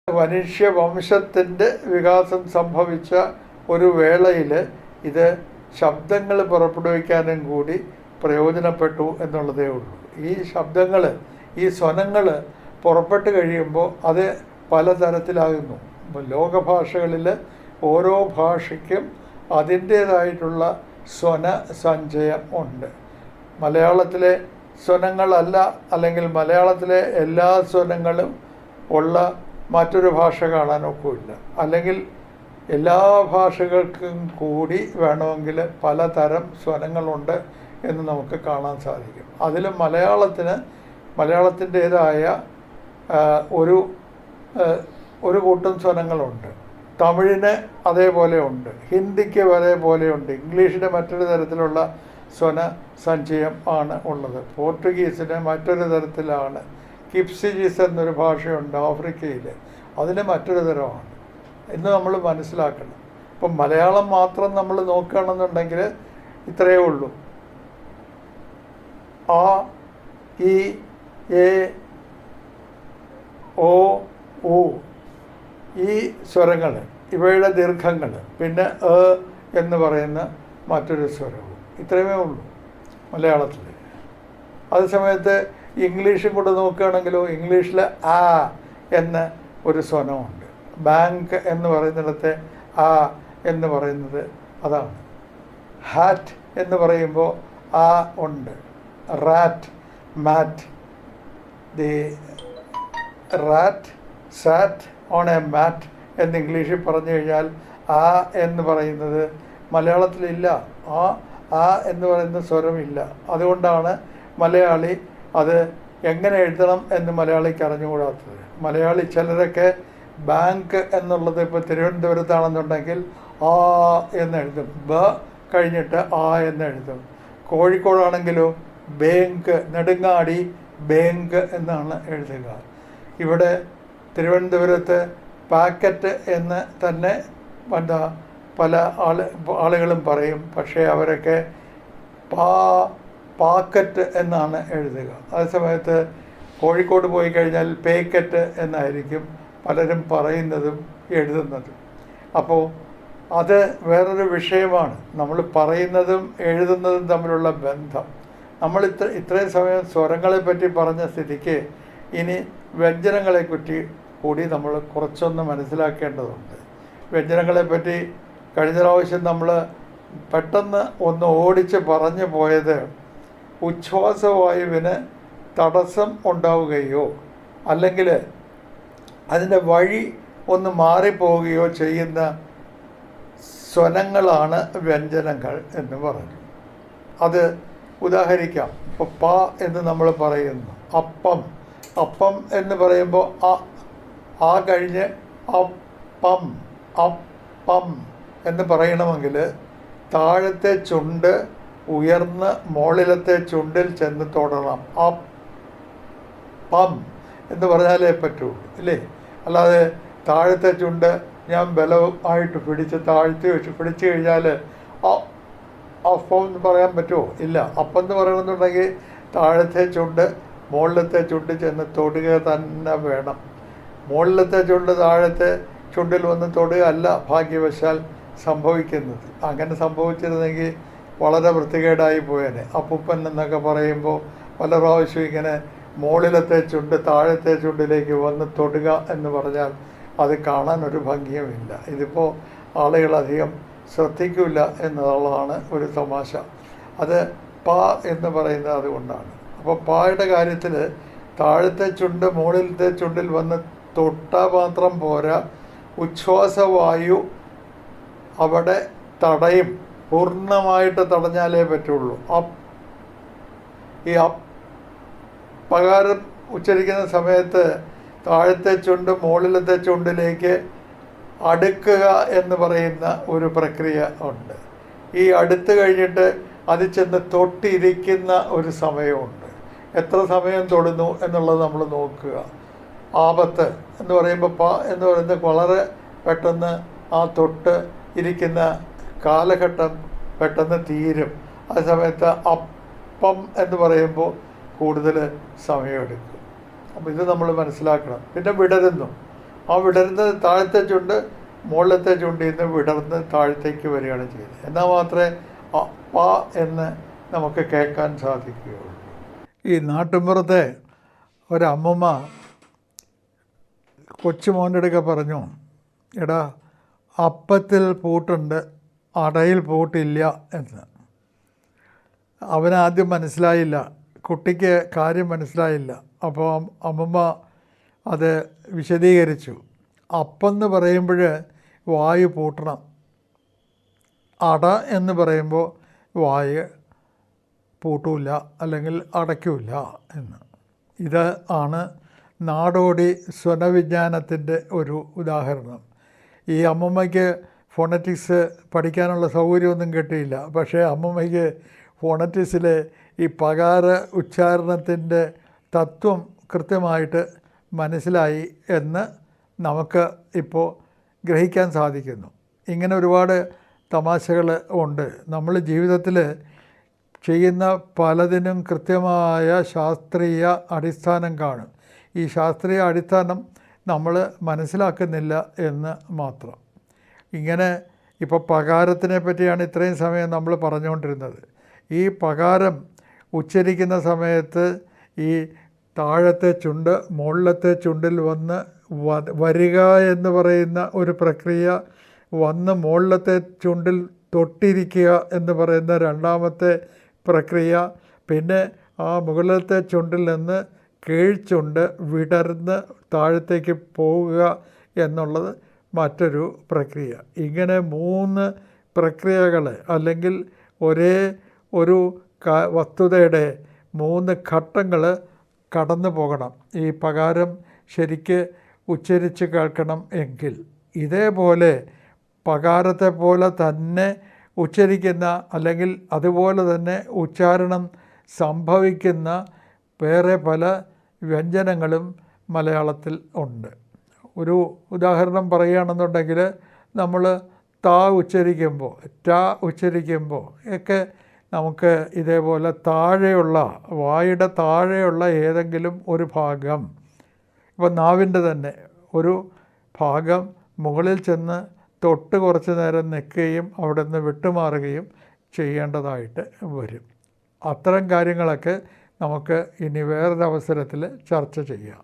മനുഷ്യവംശത്തിൻ്റെ വികാസം സംഭവിച്ച ഒരു വേളയിൽ ഇത് ശബ്ദങ്ങൾ പുറപ്പെടുവിക്കാനും കൂടി പ്രയോജനപ്പെട്ടു എന്നുള്ളതേ ഉള്ളൂ. ഈ ശബ്ദങ്ങൾ, ഈ സ്വനങ്ങൾ പുറപ്പെട്ട് കഴിയുമ്പോൾ അത് പലതരത്തിലാകുന്നു. ലോകഭാഷകളിൽ ഓരോ ഭാഷയ്ക്കും അതിൻ്റേതായിട്ടുള്ള സ്വന സഞ്ചയം ഉണ്ട്. മലയാളത്തിലെ സ്വനങ്ങളല്ല, അല്ലെങ്കിൽ മലയാളത്തിലെ എല്ലാ സ്വനങ്ങളും ഉള്ള മറ്റൊരു ഭാഷ കാണാനൊക്കില്ല. അല്ലെങ്കിൽ എല്ലാ ഭാഷകൾക്കും കൂടി വേണമെങ്കിൽ പലതരം സ്വനങ്ങളുണ്ട് എന്ന് നമുക്ക് കാണാൻ സാധിക്കും. അതിൽ മലയാളത്തിൻ്റേതായ ഒരു കൂട്ടം സ്വനങ്ങളുണ്ട്. തമിഴിന് അതേപോലെ ഉണ്ട്, ഹിന്ദിക്ക് അതേപോലെ ഉണ്ട്, ഇംഗ്ലീഷിന് മറ്റൊരു തരത്തിലുള്ള സ്വന സഞ്ചയം ആണ് ഉള്ളത്, പോർട്ടുഗീസിന് മറ്റൊരു തരത്തിലാണ്, കിപ്സിജീസ് എന്നൊരു ഭാഷയുണ്ട് ആഫ്രിക്കയിൽ, അതിന് മറ്റൊരു തരമാണ് എന്ന് നമ്മൾ മനസ്സിലാക്കണം. ഇപ്പം മലയാളം മാത്രം നമ്മൾ നോക്കുകയാണെന്നുണ്ടെങ്കിൽ ഇത്രയേ ഉള്ളൂ. ആ, ഇ, എ, ഓ, ഉ, ഈ സ്വരങ്ങൾ, ഇവയുടെ ദീർഘങ്ങൾ, പിന്നെ എന്ന് പറയുന്ന മറ്റൊരു സ്വരവും, ഇത്രയുമേ ഉള്ളൂ മലയാളത്തിൽ. അതേസമയത്ത് ഇംഗ്ലീഷും കൂടെ നോക്കുകയാണെങ്കിലോ, ഇംഗ്ലീഷിൽ ആ എന്ന ഒരു സ്വനമുണ്ട്. ബാങ്ക് എന്ന് പറയുന്നിടത്തെ ആ എന്ന് പറയുന്നത് അതാണ്. ഹാറ്റ് എന്ന് പറയുമ്പോൾ ആ ഉണ്ട്. Rat, mat, the rat sat on a mat എന്ന് ഇംഗ്ലീഷിൽ പറഞ്ഞു കഴിഞ്ഞാൽ ആ എന്ന് പറയുന്നത് മലയാളത്തിലില്ല. ആ എന്ന് പറയുന്ന സ്വരമില്ല. അതുകൊണ്ടാണ് മലയാളി അത് എങ്ങനെ എഴുതണം എന്ന് മലയാളിക്ക് അറിഞ്ഞുകൂടാത്തത്. മലയാളി ചിലരൊക്കെ ബാങ്ക് എന്നുള്ളത് ഇപ്പോൾ തിരുവനന്തപുരത്താണെന്നുണ്ടെങ്കിൽ ആ എന്ന് എഴുതും, ബ കഴിഞ്ഞിട്ട് ആ എന്ന് എഴുതും. കോഴിക്കോടാണെങ്കിലോ ബേങ്ക്, നെടുങ്ങാടി ബേങ്ക് എന്നാണ് എഴുതുക. ഇവിടെ തിരുവനന്തപുരത്ത് പാക്കറ്റ് എന്ന് തന്നെ പല ആളുകളും പറയും. പക്ഷേ അവരൊക്കെ പാക്കറ്റ് എന്നാണ് എഴുതുക. അതേസമയത്ത് കോഴിക്കോട് പോയി കഴിഞ്ഞാൽ പേക്കറ്റ് എന്നായിരിക്കും പലരും പറയുന്നതും എഴുതുന്നതും. അപ്പോൾ അത് വേറൊരു വിഷയമാണ്. നമ്മൾ പറയുന്നതും എഴുതുന്നതും തമ്മിലുള്ള ബന്ധം. നമ്മൾ ഇത്രയും സമയം സ്വരങ്ങളെ പറ്റി പറഞ്ഞ സ്ഥിതിക്ക് ഇനി വ്യഞ്ജനങ്ങളെ പറ്റി കൂടി നമ്മൾ കുറച്ചൊന്ന് മനസ്സിലാക്കേണ്ടതുണ്ട്. വ്യഞ്ജനങ്ങളെപ്പറ്റി കഴിഞ്ഞ പ്രാവശ്യം നമ്മൾ പെട്ടെന്ന് ഒന്ന് ഓടിച്ച് പറഞ്ഞു പോയത്, ഉച്ഛ്വാസവായുവിന് തടസ്സം ഉണ്ടാവുകയോ അല്ലെങ്കിൽ അതിൻ്റെ വഴി ഒന്ന് മാറിപ്പോവുകയോ ചെയ്യുന്ന സ്വനങ്ങളാണ് വ്യഞ്ജനങ്ങൾ എന്ന് പറഞ്ഞു. അത് ഉദാഹരിക്കാം. ഇപ്പോൾ പ എന്ന് നമ്മൾ പറയുന്നു, അപ്പം. അപ്പം എന്ന് പറയുമ്പോൾ ആ കഴിഞ്ഞ് അപ്പം അപ്പം എന്ന് പറയണമെങ്കിൽ താഴത്തെ ചുണ്ട് ഉയർന്ന് മുകളിലത്തെ ചുണ്ടിൽ ചെന്ന് തൊടണം. അപ്പം എന്ന് പറഞ്ഞാലേ പറ്റുള്ളൂ, ഇല്ലേ? അല്ലാതെ താഴത്തെ ചുണ്ട് ഞാൻ ബലമായിട്ട് താഴ്ത്തി വെച്ച് പിടിച്ചു കഴിഞ്ഞാൽ അപ്പം എന്ന് പറയാൻ പറ്റുമോ? ഇല്ല. അപ്പം എന്ന് പറയണമെന്നുണ്ടെങ്കിൽ താഴത്തെ ചുണ്ട് മുകളിലത്തെ ചുണ്ട് ചെന്ന് തൊടുക തന്നെ വേണം. മുകളിലത്തെ ചുണ്ട് താഴത്തെ ചുണ്ടിൽ വന്ന് തൊടുക അല്ല ഭാഗ്യവശാൽ സംഭവിക്കുന്നത്. അങ്ങനെ സംഭവിച്ചിരുന്നെങ്കിൽ വളരെ വൃത്തികേടായി പോയേനെ. അപ്പൂപ്പൻ എന്നൊക്കെ പറയുമ്പോൾ പല പ്രാവശ്യം ഇങ്ങനെ മുകളിലത്തെ ചുണ്ട് താഴത്തെ ചുണ്ടിലേക്ക് വന്ന് തൊടുക എന്ന് പറഞ്ഞാൽ അത് കാണാൻ ഒരു ഭംഗിയുമില്ല. ഇതിപ്പോൾ ആളുകളധികം ശ്രദ്ധിക്കില്ല എന്നുള്ളതാണ് ഒരു തമാശ. അത് പ എന്ന് പറയുന്നത് അതുകൊണ്ടാണ്. അപ്പോൾ പായുടെ കാര്യത്തിൽ താഴത്തെ ചുണ്ട് മുകളിലത്തെ ചുണ്ടിൽ വന്ന് തൊട്ടാൽ മാത്രം പോരാ, ഉച്ഛ്വാസവായു അവിടെ തടയും, പൂർണ്ണമായിട്ട് തടഞ്ഞാലേ പറ്റുള്ളൂ. ഈ പകാരം ഉച്ചരിക്കുന്ന സമയത്ത് താഴത്തെ ചുണ്ട് മുകളിലത്തെ ചുണ്ടിലേക്ക് അടുക്കുക എന്ന് പറയുന്ന ഒരു പ്രക്രിയ ഉണ്ട്. ഈ അടുത്ത് കഴിഞ്ഞിട്ട് അത് ചെന്ന് തൊട്ടിരിക്കുന്ന ഒരു സമയമുണ്ട്. എത്ര സമയം തൊടുന്നു എന്നുള്ളത് നമ്മൾ നോക്കുക. ആപത്ത് എന്ന് പറയുമ്പോൾ പ എന്ന് പറയുന്നത് വളരെ പെട്ടെന്ന് ആ തൊട്ട് ഇരിക്കുന്ന കാലഘട്ടം പെട്ടെന്ന് തീരും. ആ സമയത്ത് അപ്പം എന്ന് പറയുമ്പോൾ കൂടുതൽ സമയമെടുക്കും. അപ്പോൾ ഇത് നമ്മൾ മനസ്സിലാക്കണം. പിന്നെ വിടരുന്നു. ആ വിടരുന്നത് താഴത്തെ ചുണ്ട് മുകളിലത്തെ ചുണ്ടിൽ നിന്ന് വിടർന്ന് താഴത്തേക്ക് വരികയാണ് ചെയ്യുന്നത്. എന്നാൽ മാത്രമേ പ എന്ന് നമുക്ക് കേൾക്കാൻ സാധിക്കുകയുള്ളൂ. ഈ നാട്ടിൻപുറത്തെ ഒരമ്മമ്മ കൊച്ചുമോൻ്റെ അടുക്ക പറഞ്ഞു, എടാ അപ്പത്തിൽ പൂട്ടുണ്ട് അടയിൽ പൂട്ടില്ല എന്ന്. അവനാദ്യം മനസ്സിലായില്ല, കുട്ടിക്ക് കാര്യം മനസ്സിലായില്ല. അപ്പോൾ അമ്മമ്മ അത് വിശദീകരിച്ചു. അപ്പെന്ന് പറയുമ്പോൾ വായു പൂട്ടണം, അട എന്ന് പറയുമ്പോൾ വായു പൂട്ടില്ല അല്ലെങ്കിൽ അടയ്ക്കില്ല എന്ന്. ഇത് ആണ് നാടോടി സ്വനവിജ്ഞാനത്തിൻ്റെ ഒരു ഉദാഹരണം. ഈ അമ്മമ്മയ്ക്ക് ഫോണറ്റിക്സ് പഠിക്കാനുള്ള സൗകര്യമൊന്നും കിട്ടിയില്ല. പക്ഷേ അമ്മമ്മയ്ക്ക് ഫോണറ്റിക്സിലെ ഈ പകാര ഉച്ചാരണത്തിൻ്റെ തത്വം കൃത്യമായിട്ട് മനസ്സിലായി എന്ന് നമുക്ക് ഇപ്പോൾ ഗ്രഹിക്കാൻ സാധിക്കുന്നു. ഇങ്ങനെ ഒരുപാട് തമാശകൾ ഉണ്ട്. നമ്മൾ ജീവിതത്തിൽ ചെയ്യുന്ന പലതിനും കൃത്യമായ ശാസ്ത്രീയ അടിസ്ഥാനം കാണും. ഈ ശാസ്ത്രീയ അടിസ്ഥാനം നമ്മൾ മനസ്സിലാക്കുന്നില്ല എന്ന് മാത്രം. ഇങ്ങനെ ഇപ്പോൾ പകാരത്തിനെ പറ്റിയാണ് ഇത്രയും സമയം നമ്മൾ പറഞ്ഞുകൊണ്ടിരുന്നത്. ഈ പകാരം ഉച്ചരിക്കുന്ന സമയത്ത് ഈ താഴത്തെ ചുണ്ട് മുകളിലത്തെ ചുണ്ടിൽ വന്ന് വരിക എന്ന് പറയുന്ന ഒരു പ്രക്രിയ, വന്ന് മുകളിലത്തെ ചുണ്ടിൽ തൊട്ടിരിക്കുക എന്ന് പറയുന്ന രണ്ടാമത്തെ പ്രക്രിയ, പിന്നെ ആ മുകളിലത്തെ ചുണ്ടിൽ നിന്ന് കീഴ്ചുണ്ട് വിടർന്ന് താഴത്തേക്ക് പോവുക എന്നുള്ളത് മറ്റൊരു പ്രക്രിയ. ഇങ്ങനെ 3 പ്രക്രിയകൾ അല്ലെങ്കിൽ ഒരേ ഒരു വസ്തുതയുടെ 3 ഘട്ടങ്ങൾ കടന്നു പോകണം ഈ പകാരം ശരിക്ക് ഉച്ചരിച്ച് കേൾക്കണം എങ്കിൽ. ഇതേപോലെ പകാരത്തെ പോലെ തന്നെ ഉച്ചരിക്കുന്ന അല്ലെങ്കിൽ അതുപോലെ തന്നെ ഉച്ചാരണം സംഭവിക്കുന്ന വേറെ പല വ്യഞ്ജനങ്ങളും മലയാളത്തിൽ ഉണ്ട്. ഒരു ഉദാഹരണം പറയുകയാണെന്നുണ്ടെങ്കിൽ നമ്മൾ താ ഉച്ചരിക്കുമ്പോൾ, ടാ ഉച്ചരിക്കുമ്പോൾ ഒക്കെ നമുക്ക് ഇതേപോലെ താഴെയുള്ള വായുടെ താഴെയുള്ള ഏതെങ്കിലും ഒരു ഭാഗം, ഇപ്പോൾ നാവിൻ്റെ തന്നെ ഒരു ഭാഗം മുകളിൽ ചെന്ന് തൊട്ട് കുറച്ച് നേരം നിൽക്കുകയും അവിടെ നിന്ന് വിട്ടുമാറുകയും ചെയ്യേണ്ടതായിട്ട് വരും. അത്തരം കാര്യങ്ങളൊക്കെ നമുക്ക് ഇനി വേറൊരവസരത്തിൽ ചർച്ച ചെയ്യാം.